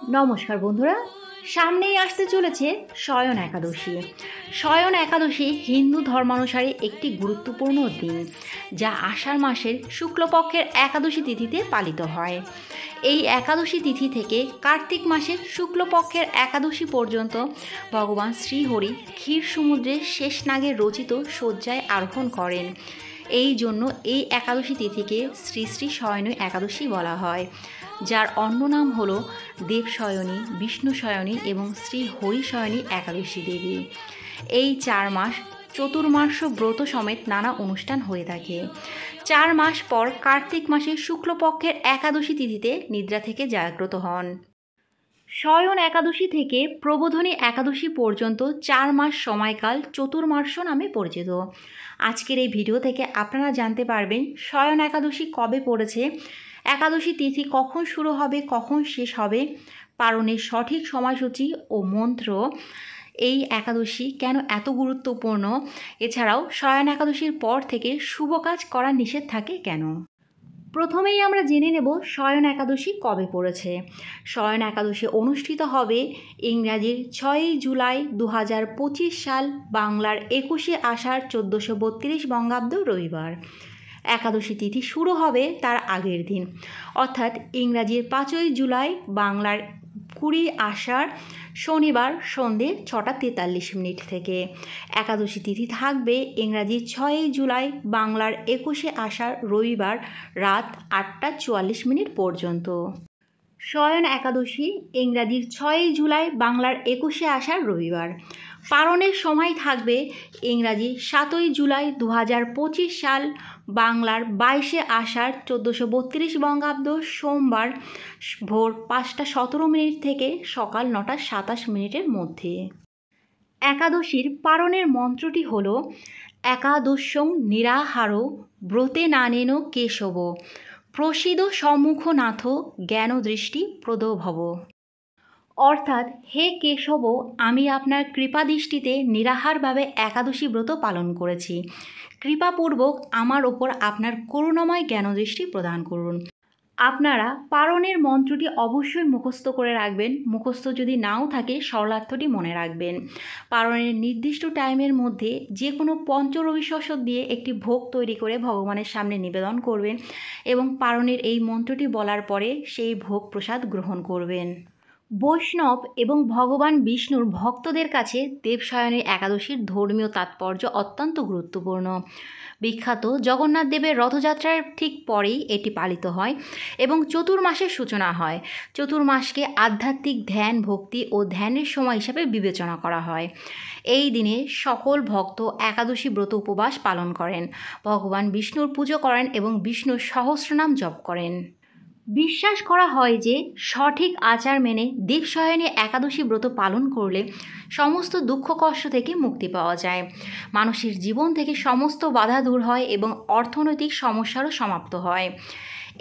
নমস্কার বন্ধুরা, সামনেই আসতে চলেছে শয়ন একাদশী। শয়ন একাদশী হিন্দু ধর্মানুসারে একটি গুরুত্বপূর্ণ দিন, যা আষাঢ় মাসের শুক্লপক্ষের একাদশী তিথিতে পালিত হয়। এই একাদশী তিথি থেকে কার্তিক মাসের শুক্লপক্ষের একাদশী পর্যন্ত ভগবান শ্রীহরি ক্ষীর সমুদ্রে শেষনাগের রচিত শয্যায় আরোহণ করেন। এই জন্য এই একাদশী তিথিকে শ্রী শ্রী শয়নী একাদশী বলা হয়, যার অন্য নাম হল দেবশয়নী, বিষ্ণুশয়নী এবং শ্রী হরিশয়নী একাদশী দেবী। এই 4 মাস চতুর্মাস্য ব্রত সমেত নানা অনুষ্ঠান হয়ে থাকে। 4 মাস পর কার্তিক মাসের শুক্লপক্ষের একাদশী তিথিতে নিদ্রা থেকে জাগ্রত হন। শয়ন একাদশী থেকে প্রবোধনী একাদশী পর্যন্ত 4 মাস সময়কাল চতুর্মাস্য নামে পরিচিত। আজকের এই ভিডিও থেকে আপনারা জানতে পারবেন শয়ন একাদশী কবে পড়েছে, একাদশী তিথি কখন শুরু হবে, কখন শেষ হবে, পালনের সঠিক সময়সূচি ও মন্ত্র, এই একাদশী কেন এত গুরুত্বপূর্ণ, এছাড়াও শয়ন একাদশীর পর থেকে শুভ কাজ করা নিষেধ থাকে কেন। প্রথমেই আমরা জেনে নেব শয়ন একাদশী কবে পড়েছে। শয়ন একাদশী অনুষ্ঠিত হবে ইংরাজির 6 জুলাই 2025 সাল, বাংলার 21 আষাঢ় 1432 বঙ্গাব্দ রবিবার। একাদশী তিথি শুরু হবে তার আগের দিন, অর্থাৎ ইংরাজির 5 জুলাই, বাংলার 20 আষাঢ় শনিবার সন্ধে 6:43 থেকে। একাদশী তিথি থাকবে ইংরাজি 6 জুলাই, বাংলার 21 আষাঢ় রবিবার রাত 8:44 পর্যন্ত। শয়ন একাদশী ইংরাজির 6 জুলাই, বাংলার 21 আষাঢ় রবিবার। পালনের সময় থাকবে ইংরাজি 7 জুলাই 2025 সাল, বাংলার 22 আষাঢ় 1432 বঙ্গাব্দ সোমবার ভোর 5:17 থেকে সকাল 9:27 মধ্যে। একাদশীর পালনের মন্ত্রটি হল একাদশং নিরাহার ব্রতে নানেন কেশব, প্রসিদ সম্মুখনাথ জ্ঞান দৃষ্টি প্রদভব। অর্থাৎ, হে কেশব, আমি আপনার কৃপাদৃষ্টিতে নিরাহারভাবে একাদশী ব্রত পালন করেছি। কৃপাপূর্বক আমার ওপর আপনার করুণাময় জ্ঞানদৃষ্টি প্রদান করুন। আপনারা পালনের মন্ত্রটি অবশ্যই মুখস্থ করে রাখবেন। মুখস্থ যদি নাও থাকে, সরলার্থটি মনে রাখবেন। পালনের নির্দিষ্ট টাইমের মধ্যে যে কোনো পঞ্চরবিশস্য দিয়ে একটি ভোগ তৈরি করে ভগবানের সামনে নিবেদন করবেন এবং পালনের এই মন্ত্রটি বলার পরে সেই ভোগ প্রসাদ গ্রহণ করবেন। বৈষ্ণব এবং ভগবান বিষ্ণুর ভক্তদের কাছে দেবশয়নী একাদশীর ধর্মীয় তাৎপর্য অত্যন্ত গুরুত্বপূর্ণ। বিখ্যাত জগন্নাথ দেবের রথযাত্রার ঠিক পরেই এটি পালিত হয় এবং চতুর্মাসের সূচনা হয়। চতুর্মাসকে আধ্যাত্মিক ধ্যান, ভক্তি ও ধ্যানের সময় হিসাবে বিবেচনা করা হয়। এই দিনে সকল ভক্ত একাদশী ব্রত উপবাস পালন করেন, ভগবান বিষ্ণুর পুজো করেন এবং বিষ্ণুর সহস্রনাম জপ করেন। বিশ্বাস করা হয় যে সঠিক আচার মেনে দেবশয়নী একাদশী ব্রত পালন করলে সমস্ত দুঃখ কষ্ট থেকে মুক্তি পাওয়া যায়, মানুষের জীবন থেকে সমস্ত বাধা দূর হয় এবং অর্থনৈতিক সমস্যারও সমাপ্ত হয়।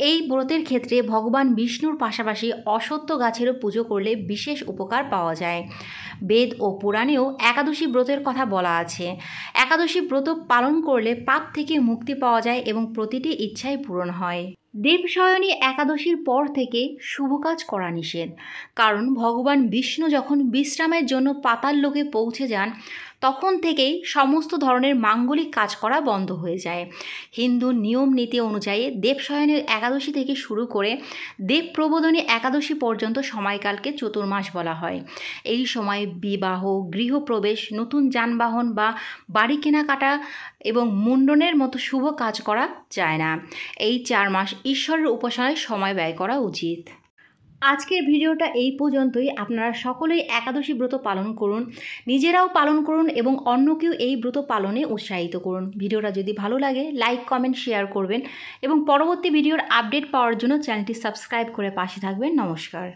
এই ব্রতের ক্ষেত্রে ভগবান বিষ্ণুর পাশাপাশি অশ্বত্থ গাছেরও পুজো করলে বিশেষ উপকার পাওয়া যায়। বেদ ও পুরাণেও একাদশী ব্রতের কথা বলা আছে। একাদশী ব্রত পালন করলে পাপ থেকে মুক্তি পাওয়া যায় এবং প্রতিটি ইচ্ছাই পূরণ হয়। দেবশয়নী একাদশীর পর থেকে শুভ কাজ করা নিষেধ, কারণ ভগবান বিষ্ণু যখন বিশ্রামের জন্য পাতাল লোকে পৌঁছে যান, তখন থেকেই সমস্ত ধরনের মাঙ্গলিক কাজ করা বন্ধ হয়ে যায়। হিন্দু নিয়ম নীতি অনুযায়ী দেবশয়নের একাদশী থেকে শুরু করে দেবপ্রবোধনী একাদশী পর্যন্ত সময়কালকে চতুর্মাস বলা হয়। এই সময় বিবাহ, গৃহপ্রবেশ, নতুন যানবাহন বা বাড়ি কেনাকাটা এবং মুন্ডনের মতো শুভ কাজ করা যায় না। এই 4 মাস ঈশ্বরের উপাসনায় সময় ব্যয় করা উচিত। আজকের ভিডিওটা এই পর্যন্তই। আপনারা সকলেই একাদশী ব্রত পালন করুন, নিজেরাও পালন করুন এবং অন্যকেও এই ব্রত পালনে উৎসাহিত করুন। ভিডিওটা যদি ভালো লাগে লাইক, কমেন্ট, শেয়ার করবেন এবং পরবর্তী ভিডিওর আপডেট পাওয়ার জন্য চ্যানেলটি সাবস্ক্রাইব করে পাশে থাকবেন। নমস্কার।